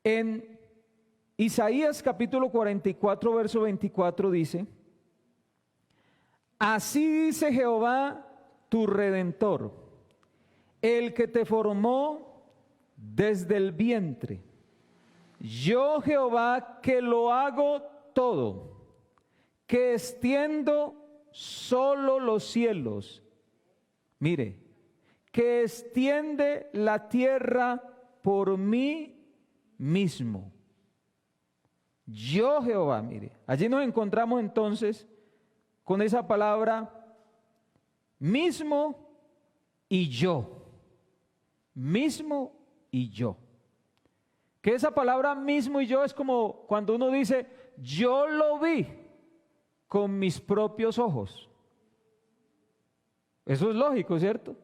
En Isaías capítulo 44, verso 24 dice: así dice Jehová tu Redentor, el que te formó desde el vientre. Yo Jehová que lo hago todo, que extiendo solo los cielos. Mire, que extiende la tierra por mí mismo. Yo Jehová, mire, allí nos encontramos entonces con esa palabra mismo y yo. Mismo y yo. Que esa palabra mismo y yo es como cuando uno dice, yo lo vi con mis propios ojos. Eso es lógico, ¿cierto?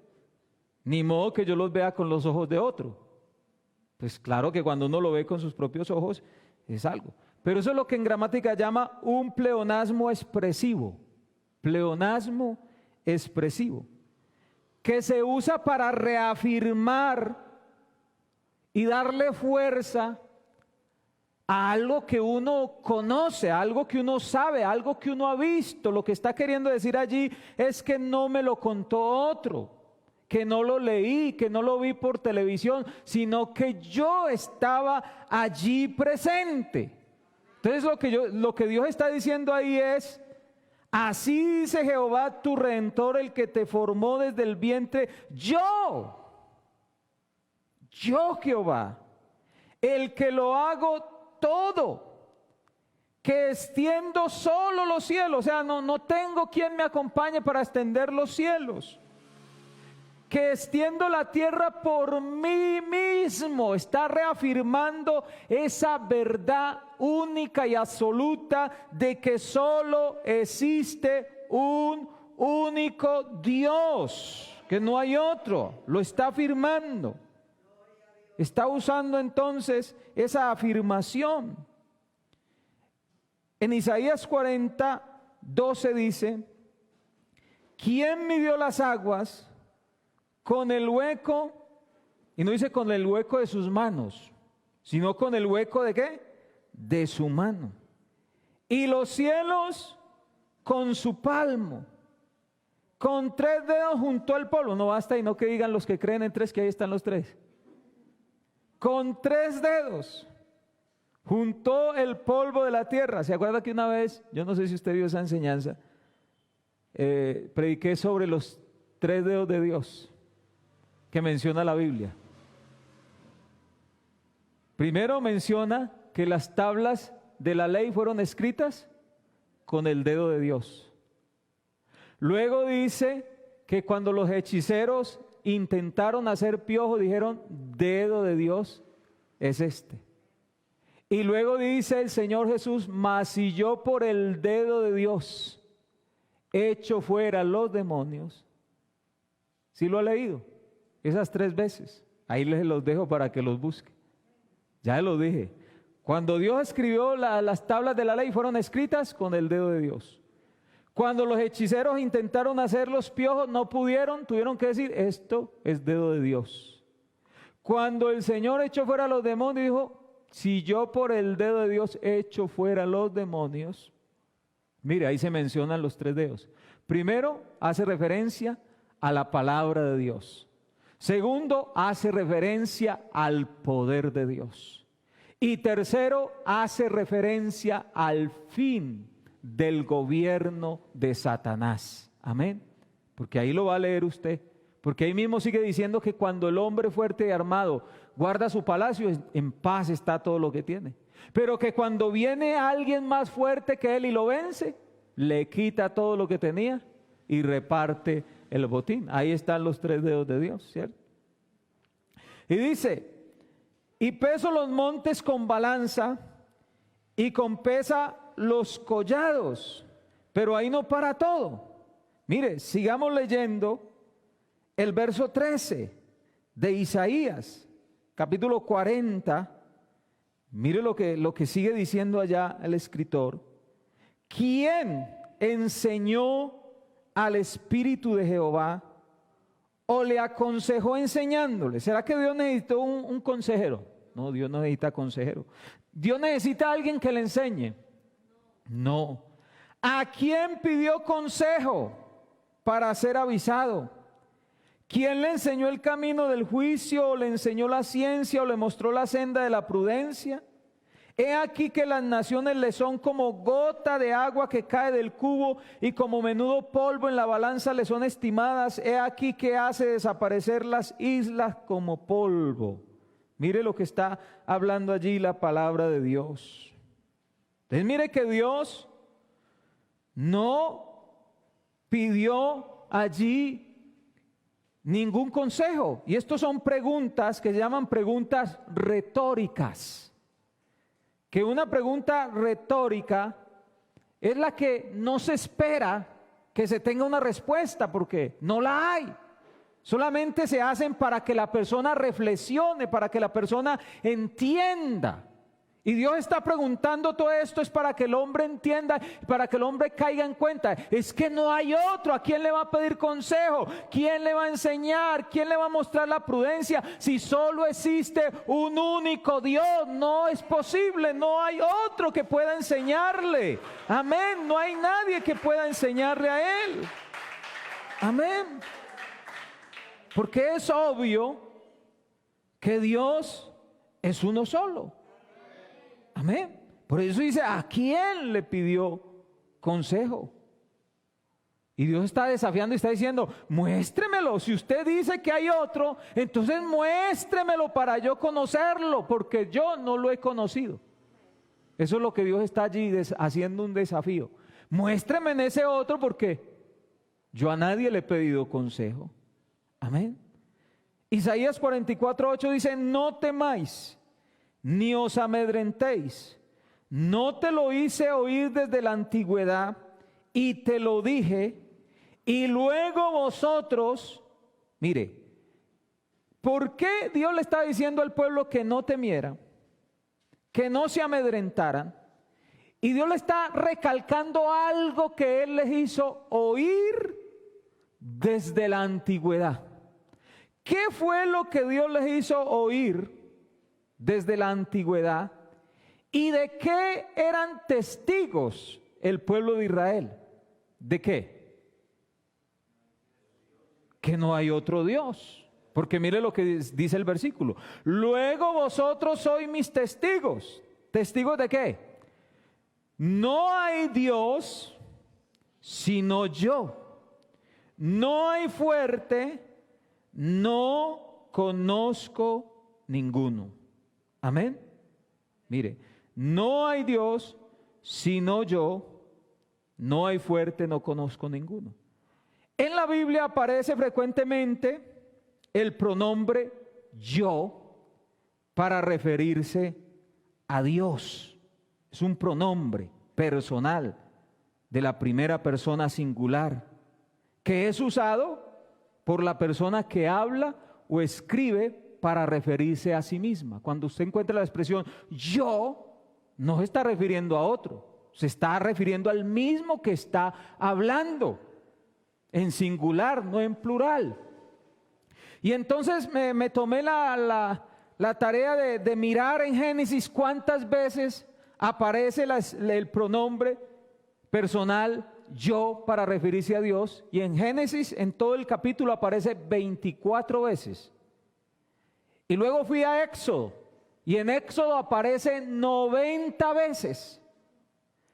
Ni modo que yo los vea con los ojos de otro. Pues claro que cuando uno lo ve con sus propios ojos es algo. Pero eso es lo que en gramática llama un pleonasmo expresivo. Pleonasmo expresivo. Que se usa para reafirmar y darle fuerza a algo que uno conoce, a algo que uno sabe, a algo que uno ha visto. Lo que está queriendo decir allí es que no me lo contó otro, que no lo leí, que no lo vi por televisión, sino que yo estaba allí presente. Entonces lo que Dios está diciendo ahí es: así dice Jehová tu Redentor, el que te formó desde el vientre, yo Jehová, el que lo hago todo, que extiendo solo los cielos, o sea, no tengo quien me acompañe para extender los cielos, que extiendo la tierra por mí mismo. Está reafirmando esa verdad única y absoluta de que solo existe un único Dios, que no hay otro. Lo está afirmando. Está usando entonces esa afirmación. En Isaías 40, 12 dice: ¿quién midió las aguas con el hueco? Y no dice con el hueco de sus manos, sino con el hueco ¿de qué? De su mano. Y los cielos con su palmo. Con 3 dedos juntó el polvo. No basta y no que digan los que creen en 3 que ahí están los 3. Con 3 dedos juntó el polvo de la tierra. ¿Se acuerda que una vez, yo no sé si usted vio esa enseñanza, prediqué sobre los 3 dedos de Dios que menciona la Biblia? Primero menciona que las tablas de la ley fueron escritas con el dedo de Dios. Luego dice que cuando los hechiceros intentaron hacer piojo, dijeron: dedo de Dios es este. Y luego dice el Señor Jesús: mas si yo por el dedo de Dios echo fuera los demonios. ¿Sí lo ha leído? Esas 3 veces. Ahí les los dejo para que los busque. Ya lo dije. Cuando Dios escribió las tablas de la ley, fueron escritas con el dedo de Dios. Cuando los hechiceros intentaron hacer los piojos, no pudieron, tuvieron que decir: esto es dedo de Dios. Cuando el Señor echó fuera los demonios, dijo: si yo por el dedo de Dios echo fuera los demonios. Mire, ahí se mencionan los 3 dedos. Primero, hace referencia a la palabra de Dios. Segundo, hace referencia al poder de Dios. Y tercero, hace referencia al fin del gobierno de Satanás. Amén. Porque ahí lo va a leer usted. Porque ahí mismo sigue diciendo que cuando el hombre fuerte y armado guarda su palacio, en paz está todo lo que tiene. Pero que cuando viene alguien más fuerte que él y lo vence, le quita todo lo que tenía y reparte el botín. Ahí están los 3 dedos de Dios, ¿cierto? Y dice: y peso los montes con balanza y con pesa los collados. Pero ahí no para todo. Mire, sigamos leyendo el verso 13 de Isaías, capítulo 40. Mire lo que sigue diciendo allá el escritor. ¿Quién enseñó al Espíritu de Jehová o le aconsejó enseñándole? ¿Será que Dios necesitó un consejero? No, Dios no necesita consejero. Dios necesita a alguien que le enseñe. No. ¿A quién pidió consejo para ser avisado? ¿Quién le enseñó el camino del juicio, o le enseñó la ciencia, o le mostró la senda de la prudencia? He aquí que las naciones le son como gota de agua que cae del cubo, y como menudo polvo en la balanza le son estimadas. He aquí que hace desaparecer las islas como polvo. Mire lo que está hablando allí la palabra de Dios. Entonces mire que Dios no pidió allí ningún consejo. Y estos son preguntas que se llaman preguntas retóricas. Que una pregunta retórica es la que no se espera que se tenga una respuesta, porque no la hay. Solamente se hacen para que la persona reflexione, para que la persona entienda. Y Dios está preguntando todo esto es para que el hombre entienda, para que el hombre caiga en cuenta. Es que no hay otro. ¿A quién le va a pedir consejo? ¿Quién le va a enseñar? ¿Quién le va a mostrar la prudencia? Si solo existe un único Dios, no es posible. No hay otro que pueda enseñarle. Amén. No hay nadie que pueda enseñarle a él. Amén. Porque es obvio que Dios es uno solo. Amén. Por eso dice, ¿a quién le pidió consejo? Y Dios está desafiando y está diciendo, muéstremelo. Si usted dice que hay otro, entonces muéstremelo para yo conocerlo, porque yo no lo he conocido. Eso es lo que Dios está allí haciendo un desafío. Muéstreme en ese otro, porque yo a nadie le he pedido consejo. Amén. Isaías 44:8 dice, no temáis, ni os amedrentéis. No te lo hice oír desde la antigüedad, y te lo dije, y luego vosotros, mire, ¿por qué Dios le está diciendo al pueblo que no temiera, que no se amedrentaran? Y Dios le está recalcando algo que Él les hizo oír desde la antigüedad. ¿Qué fue lo que Dios les hizo oír desde la antigüedad? ¿Y de qué eran testigos el pueblo de Israel? ¿De qué? Que no hay otro Dios. Porque mire lo que dice el versículo. Luego vosotros sois mis testigos. ¿Testigos de qué? No hay Dios sino yo. No hay fuerte, no conozco ninguno. Amén. Mire, no hay Dios sino yo, no hay fuerte, no conozco ninguno. En la Biblia aparece frecuentemente el pronombre yo para referirse a Dios. Es un pronombre personal de la primera persona singular que es usado por la persona que habla o escribe para referirse a sí misma. Cuando usted encuentra la expresión yo, no se está refiriendo a otro, se está refiriendo al mismo que está hablando, en singular, no en plural. Y entonces me tomé la tarea de mirar en Génesis cuántas veces aparece el pronombre personal yo para referirse a Dios. Y en Génesis, en todo el capítulo, aparece 24 veces. Y luego fui a Éxodo, y en Éxodo aparece 90 veces.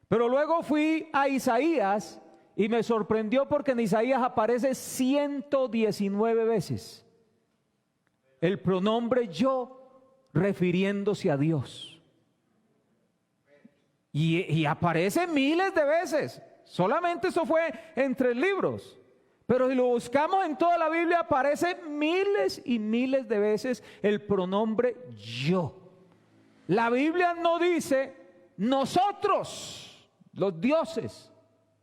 Pero luego fui a Isaías, y me sorprendió porque en Isaías aparece 119 veces el pronombre yo refiriéndose a Dios. Y aparece miles de veces. Solamente eso fue en 3 libros. Pero si lo buscamos en toda la Biblia, aparece miles y miles de veces el pronombre yo. La Biblia no dice nosotros, los dioses.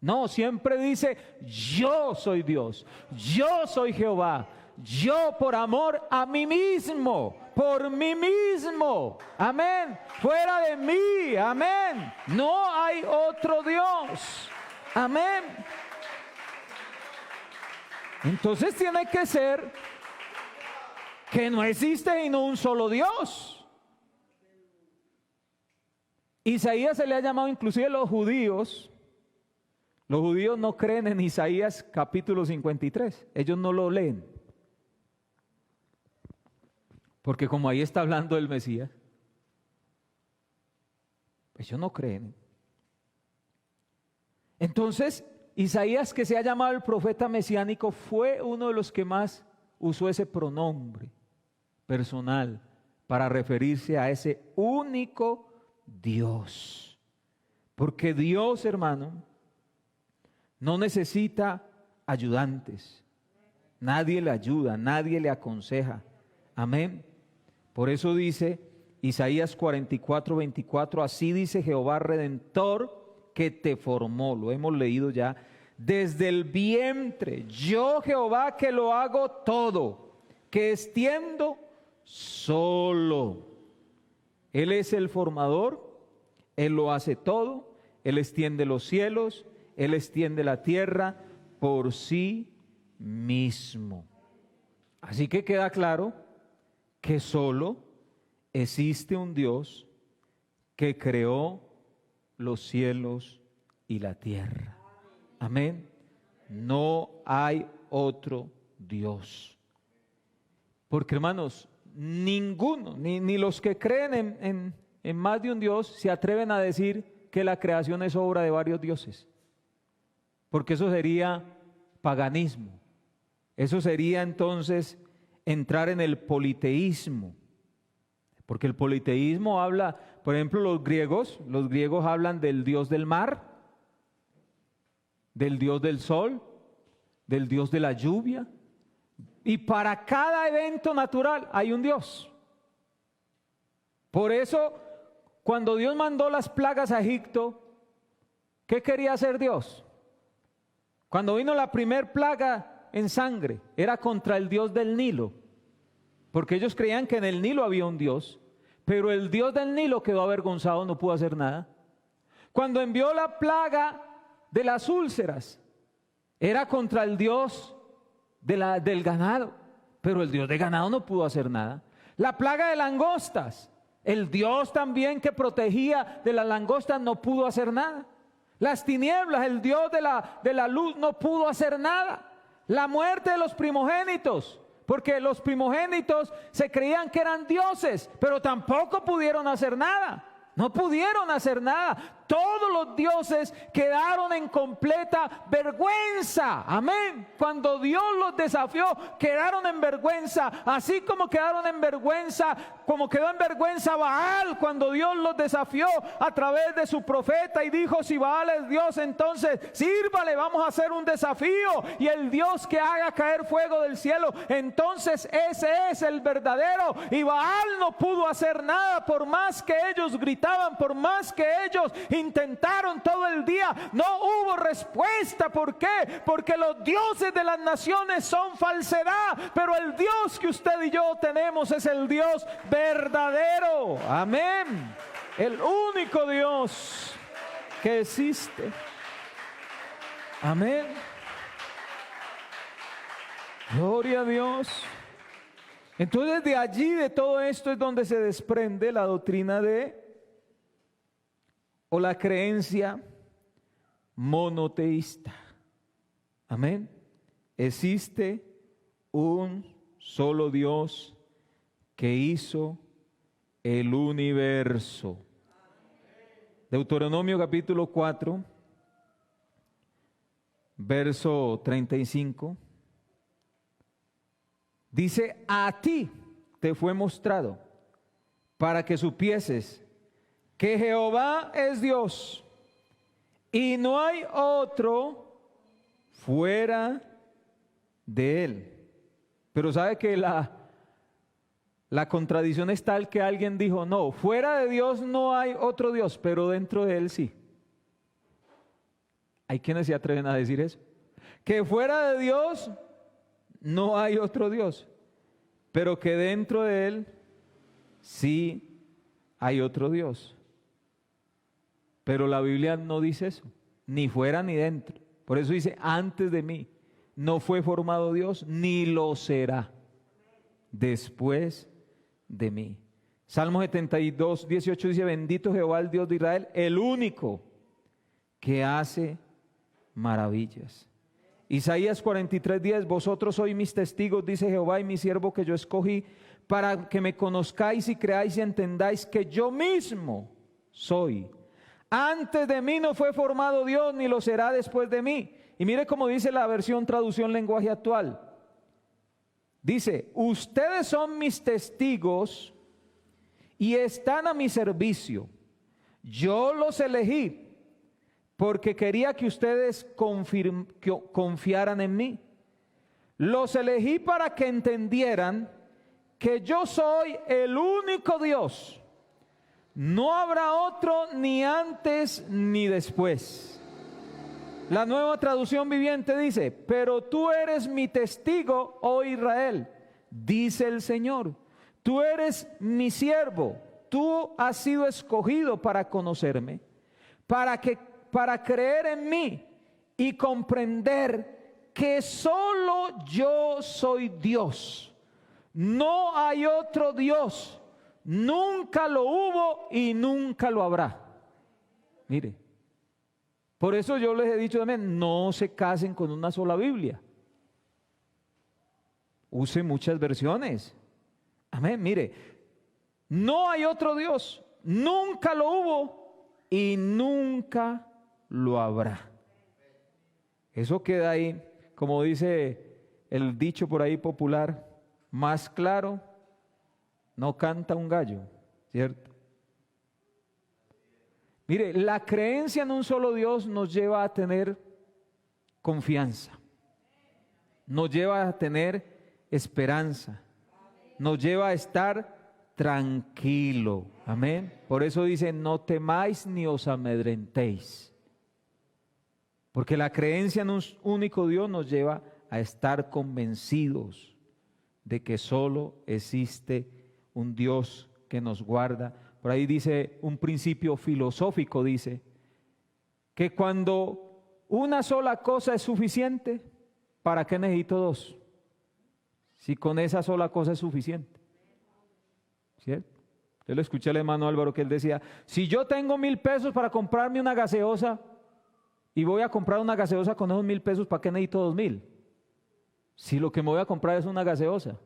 No, siempre dice yo soy Dios, yo soy Jehová, yo por amor a mí mismo, por mí mismo, amén, fuera de mí, amén, no hay otro Dios, amén. Entonces tiene que ser que no existe sino un solo Dios. Isaías se le ha llamado, inclusive los judíos no creen en Isaías capítulo 53, ellos no lo leen, porque como ahí está hablando el Mesías, ellos no creen. Entonces, Isaías, que se ha llamado el profeta mesiánico, fue uno de los que más usó ese pronombre personal para referirse a ese único Dios. Porque Dios, hermano, no necesita ayudantes. Nadie le ayuda, nadie le aconseja. Amén. Por eso dice Isaías 44:24, así dice Jehová Redentor que te formó. Lo hemos leído ya. Desde el vientre, yo Jehová que lo hago todo, que extiendo solo. Él es el formador, Él lo hace todo, Él extiende los cielos, Él extiende la tierra por sí mismo. Así que queda claro que solo existe un Dios que creó los cielos y la tierra. Amén. No hay otro Dios. Porque, hermanos, ninguno, ni los que creen en más de un Dios, se atreven a decir que la creación es obra de varios dioses. Porque eso sería paganismo. Eso sería entonces entrar en el politeísmo. Porque el politeísmo habla, por ejemplo, los griegos hablan del dios del mar, del dios del sol, del dios de la lluvia, y para cada evento natural hay un Dios. Por eso, cuando Dios mandó las plagas a Egipto, ¿qué quería hacer Dios? Cuando vino la primer plaga en sangre, era contra el dios del Nilo, porque ellos creían que en el Nilo había un Dios, pero el Dios del Nilo quedó avergonzado, no pudo hacer nada. Cuando envió la plaga de las úlceras, era contra el Dios del ganado, pero el Dios del ganado no pudo hacer nada. La plaga de langostas, el Dios también que protegía de las langostas no pudo hacer nada. Las tinieblas, el Dios de la luz no pudo hacer nada. La muerte de los primogénitos, porque los primogénitos se creían que eran dioses, pero tampoco pudieron hacer nada. No pudieron hacer nada. Todos los dioses quedaron en completa vergüenza. Amén. Cuando Dios los desafió, quedaron en vergüenza. Así como quedaron en vergüenza, como quedó en vergüenza Baal cuando Dios los desafió a través de su profeta y dijo: si Baal es Dios, entonces sírvale, vamos a hacer un desafío. Y el Dios que haga caer fuego del cielo, entonces ese es el verdadero. Y Baal no pudo hacer nada, por más que ellos gritaban, por más que ellos intentaron todo el día, no hubo respuesta. ¿Por qué? Porque los dioses de las naciones son falsedad, pero el Dios que usted y yo tenemos es el Dios verdadero. Amén. El único Dios que existe. Amén. Gloria a Dios. Entonces, de allí, de todo esto, es donde se desprende la doctrina o la creencia monoteísta. Amén. Existe un solo Dios que hizo el universo. Deuteronomio capítulo 4, verso 35. Dice: a ti te fue mostrado para que supieses que Jehová es Dios y no hay otro fuera de Él. Pero sabe que la contradicción es tal que alguien dijo: no, fuera de Dios no hay otro Dios, pero dentro de Él sí. Hay quienes se atreven a decir eso, que fuera de Dios no hay otro Dios, pero que dentro de Él sí hay otro Dios. Pero la Biblia no dice eso, ni fuera ni dentro. Por eso dice: antes de mí no fue formado Dios, ni lo será después de mí. Salmo 72, 18 dice, bendito Jehová el Dios de Israel, el único que hace maravillas. Isaías 43, 10, vosotros sois mis testigos, dice Jehová, y mi siervo que yo escogí, para que me conozcáis y creáis y entendáis que yo mismo soy. Antes de mí no fue formado Dios, ni lo será después de mí. Y mire cómo dice la versión traducción lenguaje actual. Dice, ustedes son mis testigos y están a mi servicio. Yo los elegí porque quería que ustedes confiaran en mí. Los elegí para que entendieran que yo soy el único Dios. No habrá otro ni antes ni después. La Nueva Traducción Viviente dice, pero tú eres mi testigo, oh Israel, dice el Señor. Tú eres mi siervo, tú has sido escogido para conocerme, para creer en mí y comprender que solo yo soy Dios. No hay otro Dios, nunca lo hubo y nunca lo habrá. Mire, por eso yo les he dicho también, no se casen con una sola Biblia. Use muchas versiones. Amén, mire, no hay otro Dios, nunca lo hubo y nunca lo habrá. Eso queda ahí, como dice el dicho por ahí popular, más claro no canta un gallo, ¿cierto? Mire, la creencia en un solo Dios nos lleva a tener confianza, nos lleva a tener esperanza, nos lleva a estar tranquilo, amén. Por eso dice, no temáis ni os amedrentéis, porque la creencia en un único Dios nos lleva a estar convencidos de que solo existe un Dios que nos guarda. Por ahí dice un principio filosófico, dice que cuando una sola cosa es suficiente, ¿para qué necesito dos? Si con esa sola cosa es suficiente, ¿cierto? Yo le escuché al hermano Álvaro que él decía, si yo tengo 1,000 pesos para comprarme una gaseosa y voy a comprar una gaseosa con esos 1,000 pesos, ¿para qué necesito 2,000? Si lo que me voy a comprar es una gaseosa,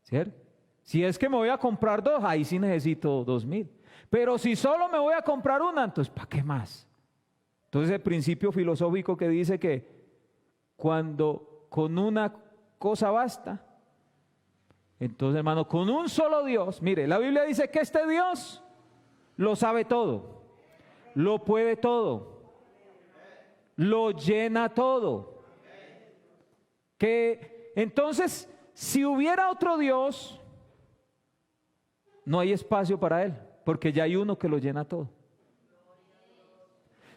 ¿cierto? Si es que me voy a comprar dos, ahí sí necesito 2,000. Pero si solo me voy a comprar una, entonces ¿para qué más? Entonces el principio filosófico que dice que cuando con una cosa basta, entonces hermano, con un solo Dios, mire, la Biblia dice que este Dios lo sabe todo, lo puede todo, lo llena todo. Que entonces, si hubiera otro Dios, no hay espacio para él, porque ya hay uno que lo llena todo.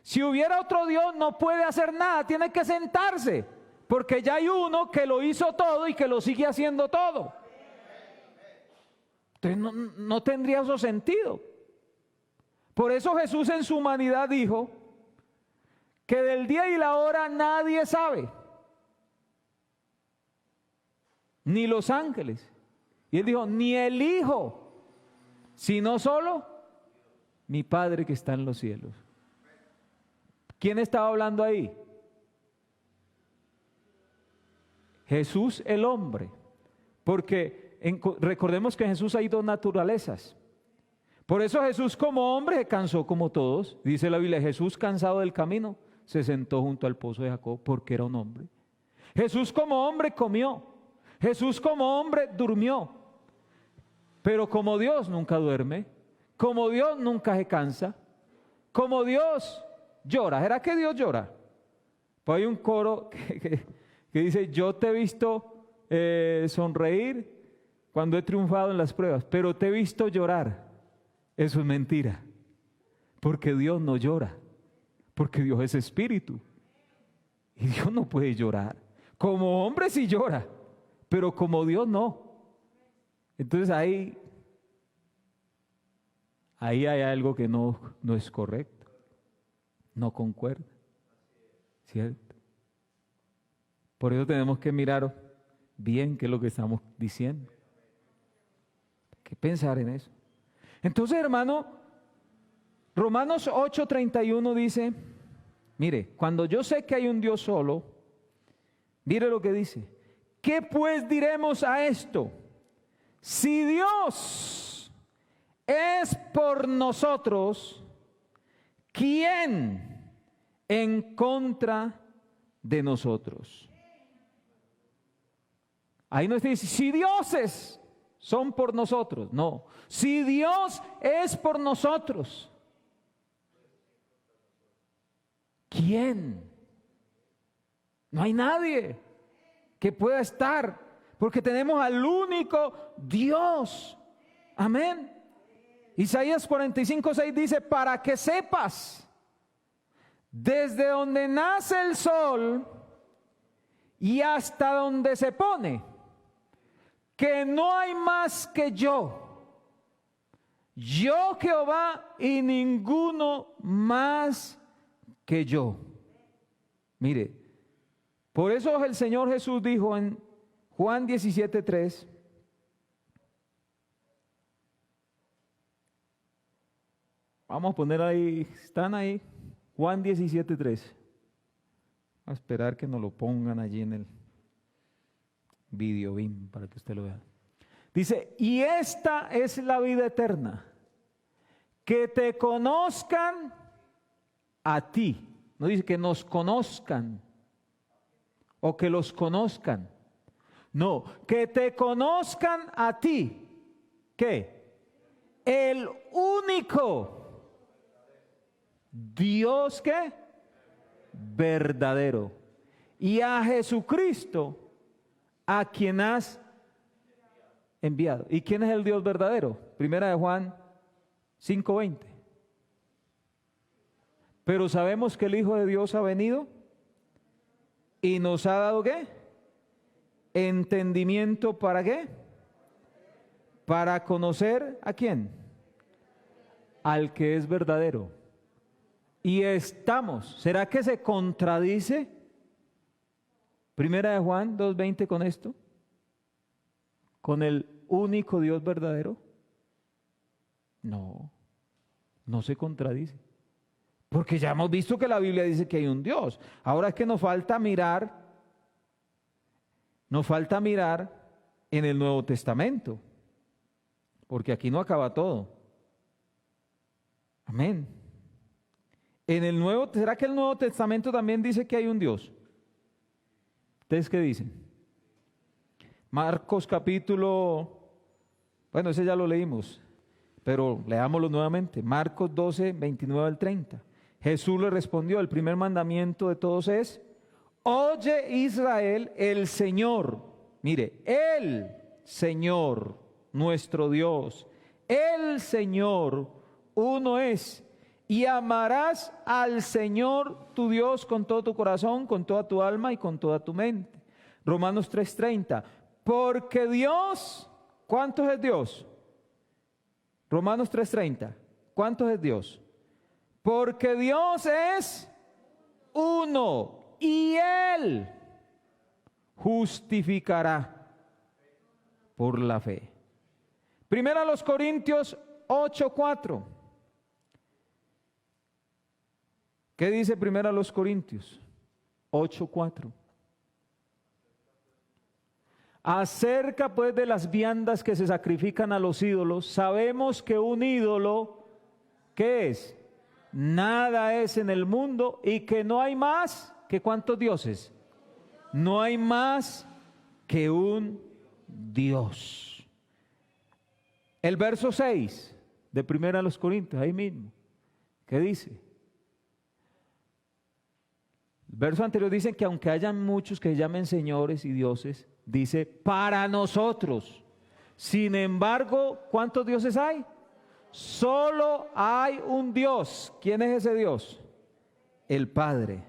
Si hubiera otro Dios, no puede hacer nada, tiene que sentarse, porque ya hay uno que lo hizo todo y que lo sigue haciendo todo. Entonces no tendría eso sentido. Por eso Jesús en su humanidad dijo que del día y la hora nadie sabe, ni los ángeles. Y él dijo, ni el Hijo, sino solo mi Padre que está en los cielos. ¿Quién estaba hablando ahí? Jesús el hombre, porque recordemos que en Jesús hay dos naturalezas. Por eso Jesús como hombre se cansó como todos. Dice la Biblia, Jesús cansado del camino se sentó junto al pozo de Jacob porque era un hombre. Jesús como hombre comió, Jesús como hombre durmió. Pero como Dios nunca duerme, como Dios nunca se cansa, como Dios llora. ¿Será que Dios llora? Pues hay un coro que dice, yo te he visto sonreír cuando he triunfado en las pruebas, pero te he visto llorar. Eso es mentira, porque Dios no llora, porque Dios es espíritu. Y Dios no puede llorar. Como hombre sí llora, pero como Dios no. Entonces ahí hay algo que no es correcto, no concuerda, ¿cierto? Por eso tenemos que mirar bien qué es lo que estamos diciendo. que pensar en eso. Entonces, hermano, Romanos 8:31 dice, mire, cuando yo sé que hay un Dios solo, mire lo que dice. ¿Qué pues diremos a esto? Si Dios es por nosotros, ¿quién en contra de nosotros? Ahí no dice, si dioses son por nosotros. No, si Dios es por nosotros, ¿quién? No hay nadie que pueda estar, porque tenemos al único Dios. Amén. Isaías 45:6 dice, para que sepas, desde donde nace el sol y hasta donde se pone, que no hay más que yo Jehová, y ninguno más que yo. Mire, por eso el Señor Jesús dijo en Juan 17:3, vamos a poner ahí, están ahí, Juan 17:3. A esperar que nos lo pongan allí en el video BIM para que usted lo vea. Dice, y esta es la vida eterna, que te conozcan a ti. No dice que nos conozcan o que los conozcan. No, que te conozcan a ti. ¿Qué? El único Dios, ¿qué? Verdadero. Y a Jesucristo, a quien has enviado. ¿Y quién es el Dios verdadero? Primera de Juan 5:20. Pero sabemos que el Hijo de Dios ha venido y nos ha dado ¿qué? Entendimiento. ¿Para qué? Para conocer ¿a quién? Al que es verdadero. Y estamos, ¿será que se contradice Primera de Juan 2:20 con esto? ¿Con el único Dios verdadero? No, no se contradice. Porque ya hemos visto que la Biblia dice que hay un Dios. Ahora es que nos falta mirar en el Nuevo Testamento. Porque aquí no acaba todo. Amén. ¿Será que el Nuevo Testamento también dice que hay un Dios? ¿Ustedes qué dicen? Marcos capítulo, bueno, ese ya lo leímos, pero leámoslo nuevamente. Marcos 12:29-30. Jesús le respondió, el primer mandamiento de todos es, oye Israel, el Señor, mire, el Señor, nuestro Dios, el Señor, uno es. Y amarás al Señor tu Dios con todo tu corazón, con toda tu alma y con toda tu mente. Romanos 3:30. Porque Dios, ¿cuántos es Dios? Romanos 3:30. ¿Cuántos es Dios? Porque Dios es uno y Él justificará por la fe. Primera a los Corintios 8:4. ¿Qué dice primero a los Corintios? 8:4. Acerca pues de las viandas que se sacrifican a los ídolos, sabemos que un ídolo, ¿qué es? Nada es en el mundo y que no hay más que ¿cuántos dioses? No hay más que un Dios. El verso 6 de primera a los Corintios, ahí mismo, ¿qué dice? El verso anterior dice que aunque hayan muchos que se llamen señores y dioses, dice para nosotros. Sin embargo, ¿cuántos dioses hay? Solo hay un Dios. ¿Quién es ese Dios? El Padre.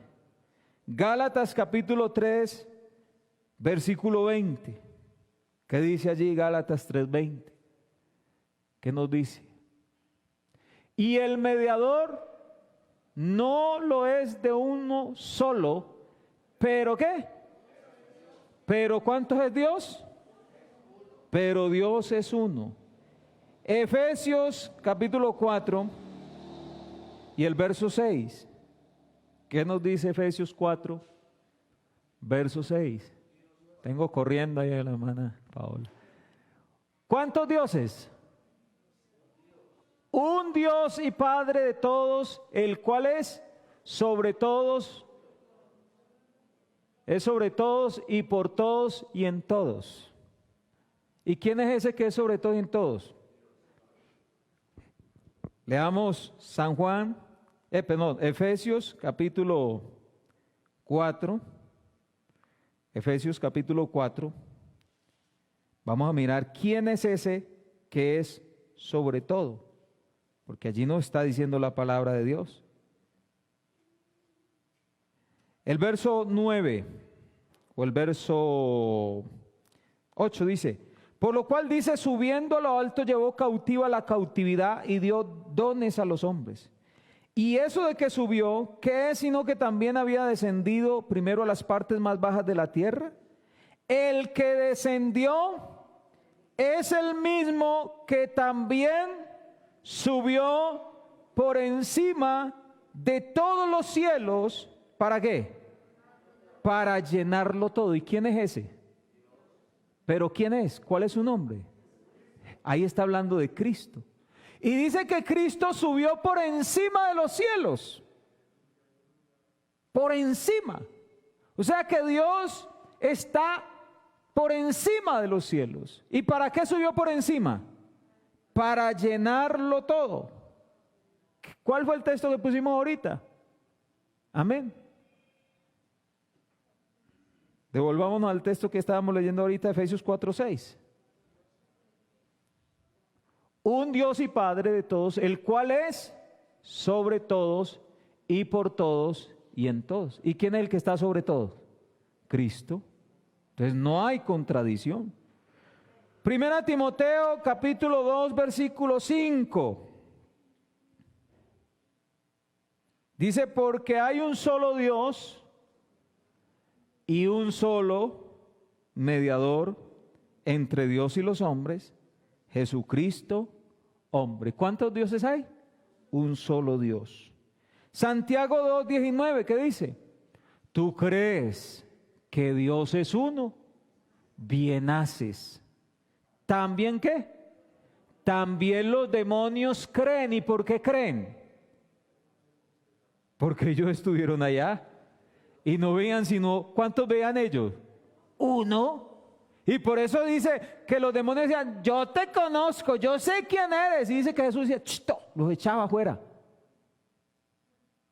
Gálatas capítulo 3, versículo 20. ¿Qué dice allí Gálatas 3:20? ¿Qué nos dice? Y el mediador no lo es de uno solo, pero ¿qué? ¿Pero cuántos es Dios? Pero Dios es uno. Efesios capítulo 4 y el verso 6. ¿Qué nos dice Efesios 4, verso 6? Tengo corriendo ahí a la hermana Paola. ¿Cuántos dioses? Un Dios y Padre de todos, el cual es sobre todos y por todos y en todos. ¿Y quién es ese que es sobre todos y en todos? Leamos Efesios capítulo 4. Efesios capítulo 4. Vamos a mirar quién es ese que es sobre todo, porque allí no está diciendo la palabra de Dios. El verso 9 o el verso 8 dice: por lo cual dice, subiendo a lo alto llevó cautiva la cautividad y dio dones a los hombres. Y eso de que subió, ¿qué es sino que también había descendido primero a las partes más bajas de la tierra? El que descendió es el mismo que también subió por encima de todos los cielos. ¿Para qué? Para llenarlo todo. ¿Y quién es ese? ¿Pero quién es? ¿Cuál es su nombre? Ahí está hablando de Cristo. Y dice que Cristo subió por encima de los cielos. Por encima. O sea que Dios está por encima de los cielos. ¿Y para qué subió por encima? Para llenarlo todo. ¿Cuál fue el texto que pusimos ahorita? Amén. Devolvámonos al texto que estábamos leyendo ahorita, Efesios 4:6. Un Dios y Padre de todos, el cual es sobre todos y por todos y en todos. ¿Y quién es el que está sobre todos? Cristo. Entonces no hay contradicción. Primera Timoteo capítulo 2 versículo 5. Dice, porque hay un solo Dios y un solo mediador entre Dios y los hombres, Jesucristo, hombre. ¿Cuántos dioses hay? Un solo Dios. Santiago 2:19, ¿qué dice? ¿Tú crees que Dios es uno? Bien haces. ¿También qué? También los demonios creen. ¿Y por qué creen? Porque ellos estuvieron allá y no veían sino, ¿cuántos veían ellos? Uno. Y por eso dice que los demonios decían, yo te conozco, yo sé quién eres. Y dice que Jesús decía, ¡chito!, los echaba afuera.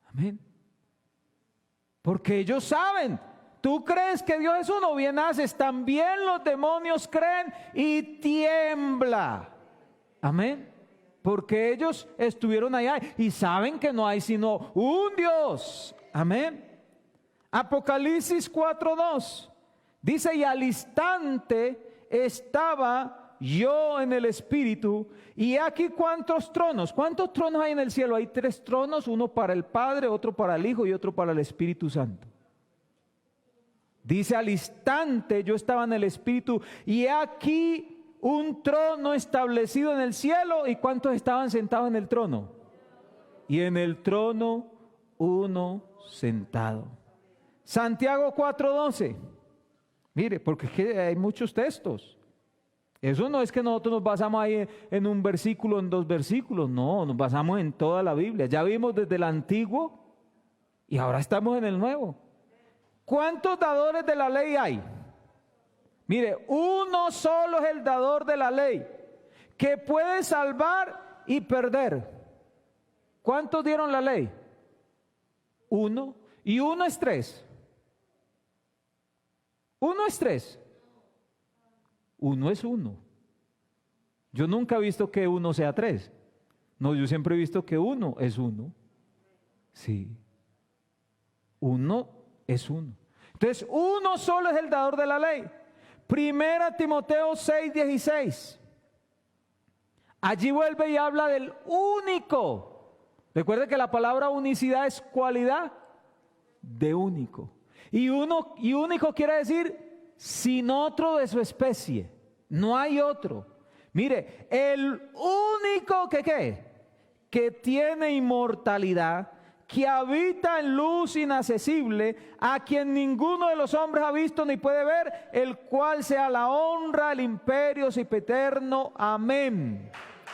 Amén. Porque ellos saben, tú crees que Dios es uno, bien haces. También los demonios creen y tiembla. Amén. Porque ellos estuvieron allá y saben que no hay sino un Dios. Amén. Apocalipsis 4:2 dice, y al instante estaba yo en el Espíritu, y aquí cuántos tronos. ¿Cuántos tronos hay en el cielo? Hay 3 tronos, uno para el Padre, otro para el Hijo y otro para el Espíritu Santo. Dice, al instante yo estaba en el Espíritu, y aquí un trono establecido en el cielo. ¿Y cuántos estaban sentados en el trono? Y en el trono uno sentado. Santiago 4:12. Mire, porque es que hay muchos textos. Eso no es que nosotros nos basamos ahí en un versículo, en 2 versículos. No, nos basamos en toda la Biblia. Ya vimos desde el Antiguo y ahora estamos en el Nuevo. ¿Cuántos dadores de la ley hay? Mire, uno solo es el dador de la ley, que puede salvar y perder. ¿Cuántos dieron la ley? Uno. Y uno es 3. Uno es 3. Uno es 1. Yo nunca he visto que 1 sea 3. No, yo siempre he visto que 1 es 1. Sí. 1 es 1. Entonces, uno solo es el dador de la ley. Primera Timoteo 6:16. Allí vuelve y habla del único. Recuerde que la palabra unicidad es cualidad de único. Y único quiere decir sin otro de su especie. No hay otro. Mire, el único que tiene inmortalidad, que habita en luz inaccesible, a quien ninguno de los hombres ha visto ni puede ver, el cual sea la honra, el imperio sempiterno. Amén.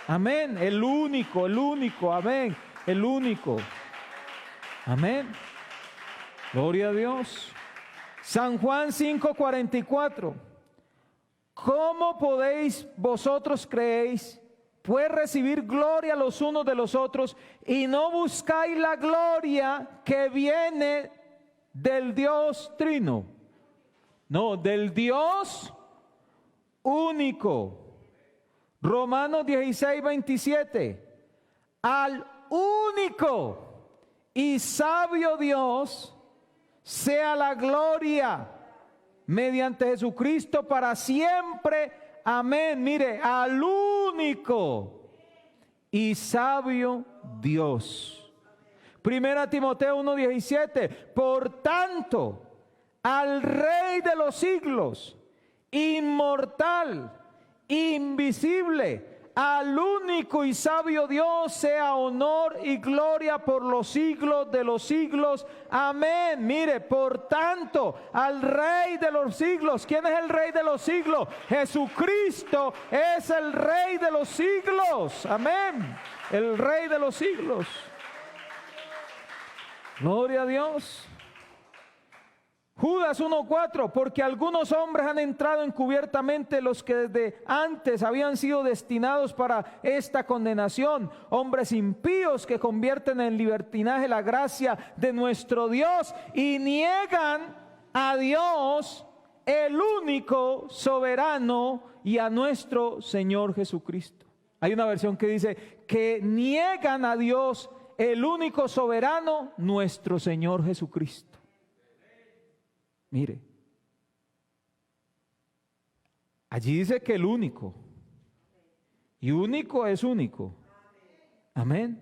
Amén. El único, amén. El único. Amén. Gloria a Dios. San Juan 5:44. ¿Cómo podéis vosotros creéis, pues recibir gloria los unos de los otros, y no buscáis la gloria que viene del Dios Trino? No, del Dios único. Romanos 16:27. Al único y sabio Dios sea la gloria mediante Jesucristo para siempre. Amén. Mire, al único y sabio Dios. Primera Timoteo 1:17. Por tanto, al Rey de los siglos, inmortal, invisible, al único y sabio Dios, sea honor y gloria por los siglos de los siglos. Amén. Mire, por tanto, al Rey de los siglos. ¿Quién es el Rey de los siglos? Jesucristo es el Rey de los siglos. Amén. El Rey de los siglos. Gloria a Dios. Judas 1:4, porque algunos hombres han entrado encubiertamente, los que desde antes habían sido destinados para esta condenación, hombres impíos que convierten en libertinaje la gracia de nuestro Dios y niegan a Dios, el único soberano, y a nuestro Señor Jesucristo. Hay una versión que dice que niegan a Dios, el único soberano, nuestro Señor Jesucristo. Mire, allí dice que el único, y único es único. Amén.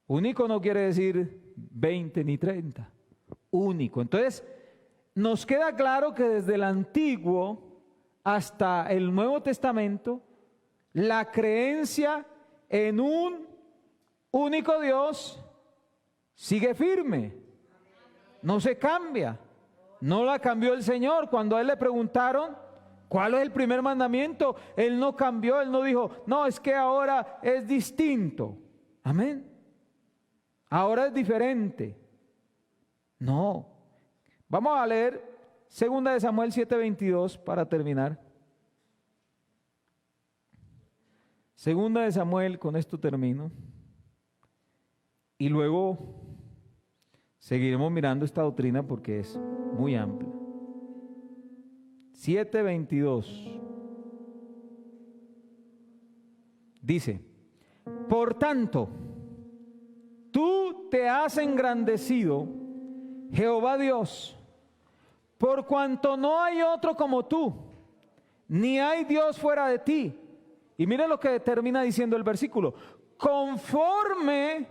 Único no quiere decir 20 ni 30, único. Entonces, nos queda claro que desde el Antiguo hasta el Nuevo Testamento, la creencia en un único Dios sigue firme. No se cambia. No la cambió el Señor. Cuando a Él le preguntaron ¿cuál es el primer mandamiento?, Él no cambió. Él no dijo, no, es que ahora es distinto. Amén. Ahora es diferente. No. Vamos a leer 2 de Samuel 7:22 para terminar. 2 de Samuel, con esto termino. Y luego seguiremos mirando esta doctrina porque es muy amplia. 7:22 dice: por tanto, tú te has engrandecido, Jehová Dios, por cuanto no hay otro como tú, ni hay Dios fuera de ti. Y mire lo que termina diciendo el versículo: conforme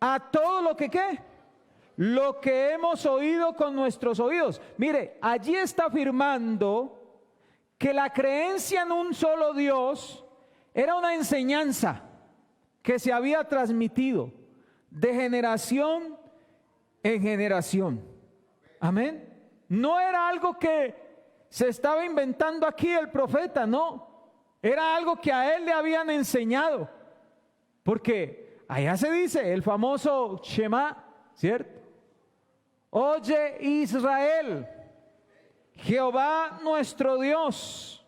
a todo lo que ¿qué? Lo que hemos oído con nuestros oídos. Mire, allí está afirmando que la creencia en un solo Dios era una enseñanza que se había transmitido de generación en generación. Amén. No era algo que se estaba inventando aquí el profeta, no. Era algo que a él le habían enseñado. Porque allá se dice el famoso Shema, ¿cierto? Oye Israel, Jehová nuestro Dios,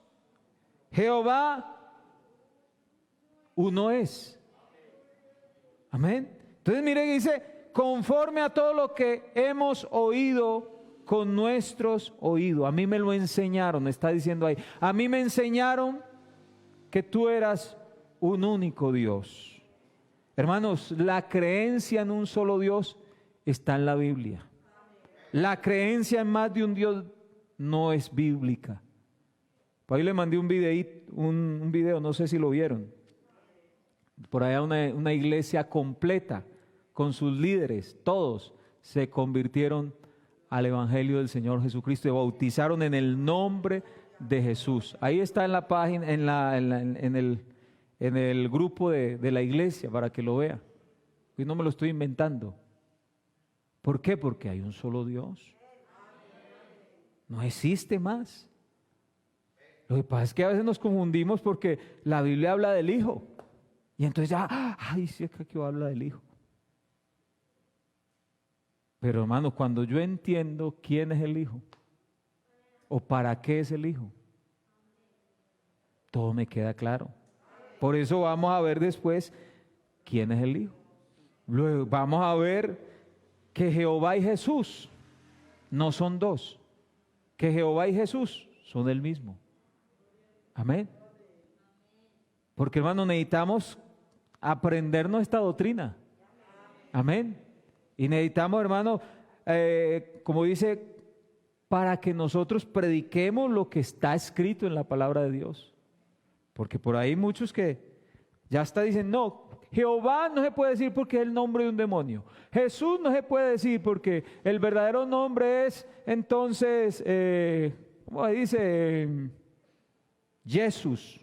Jehová uno es. Amén. Entonces mire que dice, conforme a todo lo que hemos oído con nuestros oídos. A mí me lo enseñaron, está diciendo ahí. A mí me enseñaron que tú eras un único Dios. Hermanos, la creencia en un solo Dios está en la Biblia. La creencia en más de un Dios no es bíblica. Por ahí le mandé un video, no sé si lo vieron. Por allá una iglesia completa con sus líderes, todos se convirtieron al Evangelio del Señor Jesucristo y bautizaron en el nombre de Jesús. Ahí está en la página, en el grupo de la iglesia para que lo vea. Y no me lo estoy inventando. ¿Por qué? Porque hay un solo Dios. No existe más. Lo que pasa es que a veces nos confundimos porque la Biblia habla del Hijo. Y entonces ya, ay, sí, es que aquí habla del Hijo. Pero hermano, cuando yo entiendo quién es el Hijo o para qué es el Hijo, todo me queda claro. Por eso vamos a ver después quién es el Hijo. Luego vamos a ver que Jehová y Jesús no son dos, que Jehová y Jesús son el mismo. Amén. Porque hermano, necesitamos aprendernos esta doctrina. Amén. Y necesitamos, hermano, como dice, para que nosotros prediquemos lo que está escrito en la palabra de Dios. Porque por ahí muchos que ya está dicen, no, Jehová no se puede decir porque es el nombre de un demonio. Jesús no se puede decir porque el verdadero nombre es, entonces, ¿cómo dice? Jesús.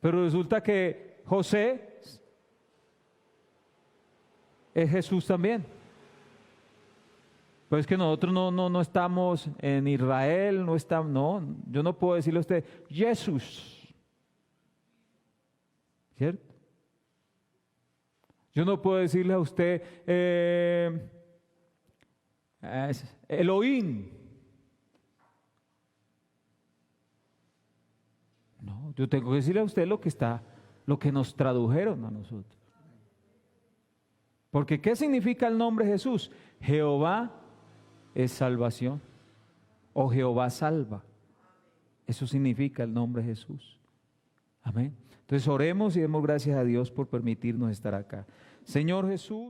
Pero resulta que José es Jesús también. Pues es que nosotros no estamos en Israel, no, yo no puedo decirle a usted, Jesús. ¿Cierto? Yo no puedo decirle a usted, Elohim. No, yo tengo que decirle a usted lo que nos tradujeron a nosotros. Porque ¿qué significa el nombre Jesús? Jehová es salvación, o Jehová salva. Eso significa el nombre Jesús. Amén. Entonces oremos y demos gracias a Dios por permitirnos estar acá. Señor Jesús.